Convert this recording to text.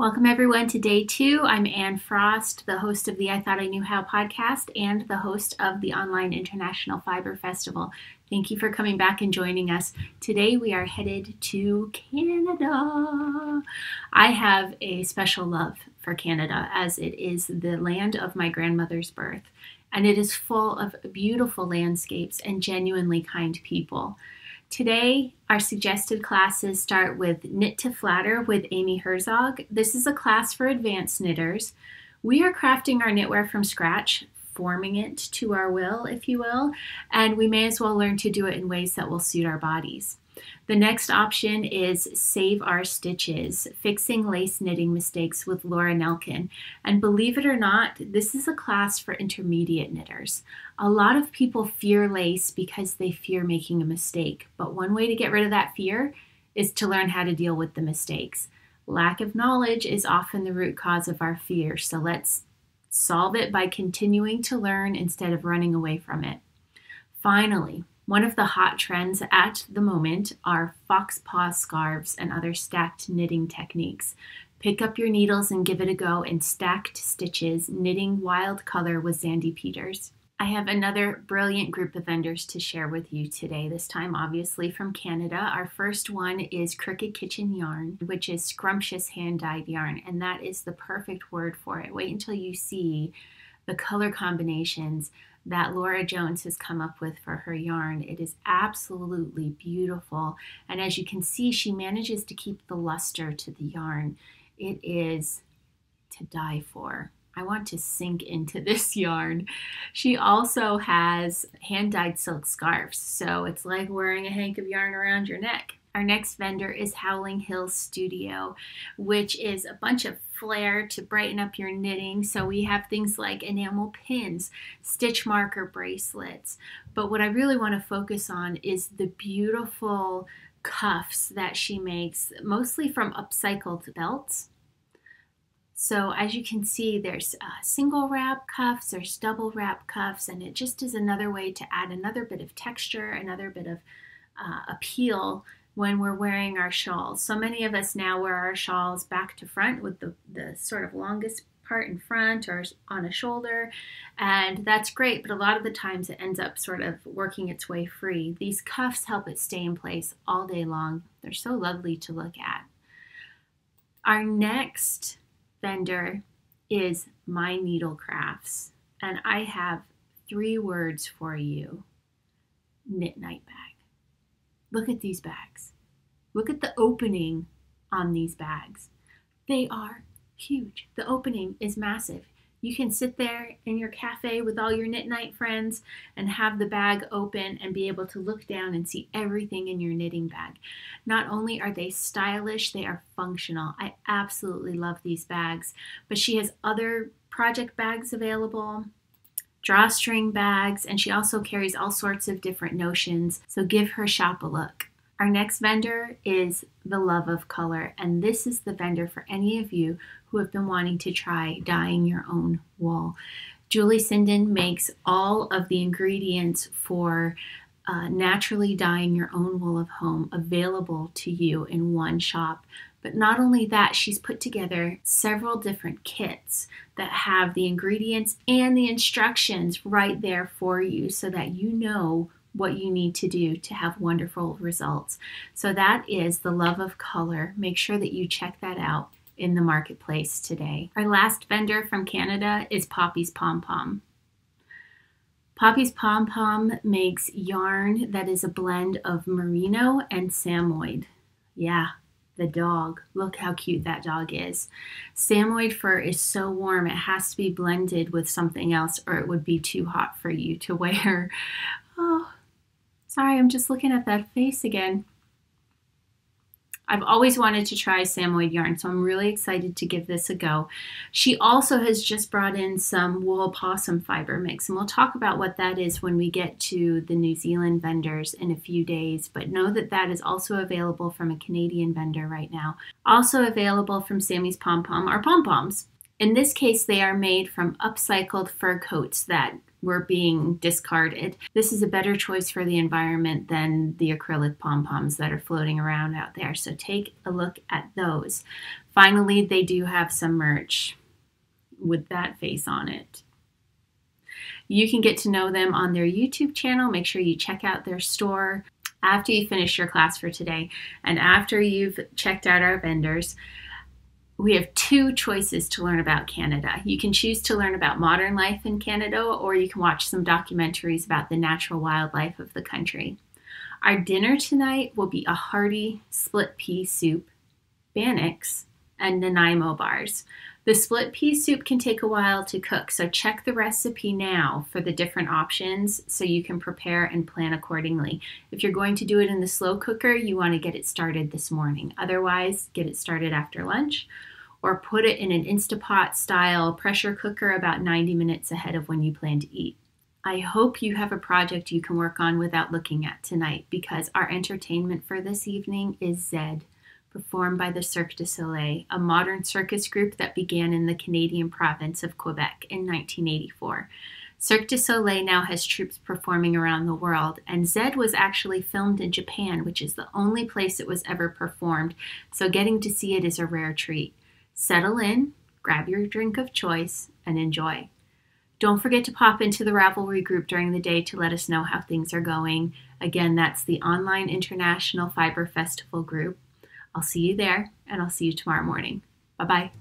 Welcome everyone to day 2. I'm Anne Frost, the host of the I Thought I Knew How podcast and the host of the online International Fiber Festival. Thank you for coming back and joining us. Today we are headed to Canada. I have a special love for Canada as it is the land of my grandmother's birth, and it is full of beautiful landscapes and genuinely kind people. Today, our suggested classes start with Knit to Flatter with Amy Herzog. This is a class for advanced knitters. We are crafting our knitwear from scratch, forming it to our will, if you will, and we may as well learn to do it in ways that will suit our bodies. The next option is Save Our Stitches, Fixing Lace Knitting Mistakes with Laura Nelkin. And believe it or not, this is a class for intermediate knitters. A lot of people fear lace because they fear making a mistake. But one way to get rid of that fear is to learn how to deal with the mistakes. Lack of knowledge is often the root cause of our fear. So let's solve it by continuing to learn instead of running away from it. Finally, one of the hot trends at the moment are fox paw scarves and other stacked knitting techniques. Pick up your needles and give it a go in Stacked Stitches, Knitting Wild Color with Zandy Peters. I have another brilliant group of vendors to share with you today, this time obviously from Canada. Our first one is Crooked Kitchen Yarn, which is scrumptious hand-dyed yarn, and that is the perfect word for it. Wait until you see the color combinations that Laura Jones has come up with for her yarn. It is absolutely beautiful. And as you can see, she manages to keep the luster to the yarn. It is to die for. I want to sink into this yarn. She also has hand-dyed silk scarves, so it's like wearing a hank of yarn around your neck. Our next vendor is Howling Hills Studio, which is a bunch of flair to brighten up your knitting. So we have things like enamel pins, stitch marker bracelets. But what I really want to focus on is the beautiful cuffs that she makes, mostly from upcycled belts. So as you can see, there's single wrap cuffs, there's double wrap cuffs, and it just is another way to add another bit of texture, another bit of appeal when we're wearing our shawls. So many of us now wear our shawls back to front with the sort of longest part in front or on a shoulder, and that's great, but a lot of the times it ends up sort of working its way free. These cuffs help it stay in place all day long. They're so lovely to look at. Our next vendor is My Needle Crafts, and I have 3 words for you. Knit Night Bag. Look at these bags. Look at the opening on these bags. They are huge. The opening is massive. You can sit there in your cafe with all your knit night friends and have the bag open and be able to look down and see everything in your knitting bag. Not only are they stylish, they are functional. I absolutely love these bags, but she has other project bags available, drawstring bags, and she also carries all sorts of different notions, so give her shop a look. Our next vendor is The Love of Color, and this is the vendor for any of you who have been wanting to try dyeing your own wool. Julie Sinden makes all of the ingredients for naturally dyeing your own wool of home available to you in one shop. But not only that, she's put together several different kits that have the ingredients and the instructions right there for you so that you know what you need to do to have wonderful results. So that is The Love of Color. Make sure that you check that out in the marketplace today. Our last vendor from Canada is Poppy's Pom Pom. Poppy's Pom Pom makes yarn that is a blend of merino and samoyed. Yeah, the dog. Look how cute that dog is. Samoyed fur is so warm, it has to be blended with something else or it would be too hot for you to wear. Oh, sorry, I'm just looking at that face again. I've always wanted to try samoyed yarn, so I'm really excited to give this a go. She also has just brought in some wool possum fiber mix, and we'll talk about what that is when we get to the New Zealand vendors in a few days, but know that that is also available from a Canadian vendor right now. Also available from Sammy's Pom Pom are pom-poms. In this case, they are made from upcycled fur coats that were being discarded. This is a better choice for the environment than the acrylic pom-poms that are floating around out there. So take a look at those. Finally, they do have some merch with that face on it. You can get to know them on their YouTube channel. Make sure you check out their store after you finish your class for today. And after you've checked out our vendors, we have two choices to learn about Canada. You can choose to learn about modern life in Canada, or you can watch some documentaries about the natural wildlife of the country. Our dinner tonight will be a hearty split pea soup, bannocks, and Nanaimo bars. The split pea soup can take a while to cook, so check the recipe now for the different options so you can prepare and plan accordingly. If you're going to do it in the slow cooker, you want to get it started this morning. Otherwise, get it started after lunch, or put it in an Instapot style pressure cooker about 90 minutes ahead of when you plan to eat. I hope you have a project you can work on without looking at tonight, because our entertainment for this evening is Zed, performed by the Cirque du Soleil, a modern circus group that began in the Canadian province of Quebec in 1984. Cirque du Soleil now has troupes performing around the world, and Zed was actually filmed in Japan, which is the only place it was ever performed, so getting to see it is a rare treat. Settle in, grab your drink of choice, and enjoy. Don't forget to pop into the Ravelry group during the day to let us know how things are going. Again, that's the Online International Fiber Festival group. I'll see you there, and I'll see you tomorrow morning. Bye-bye.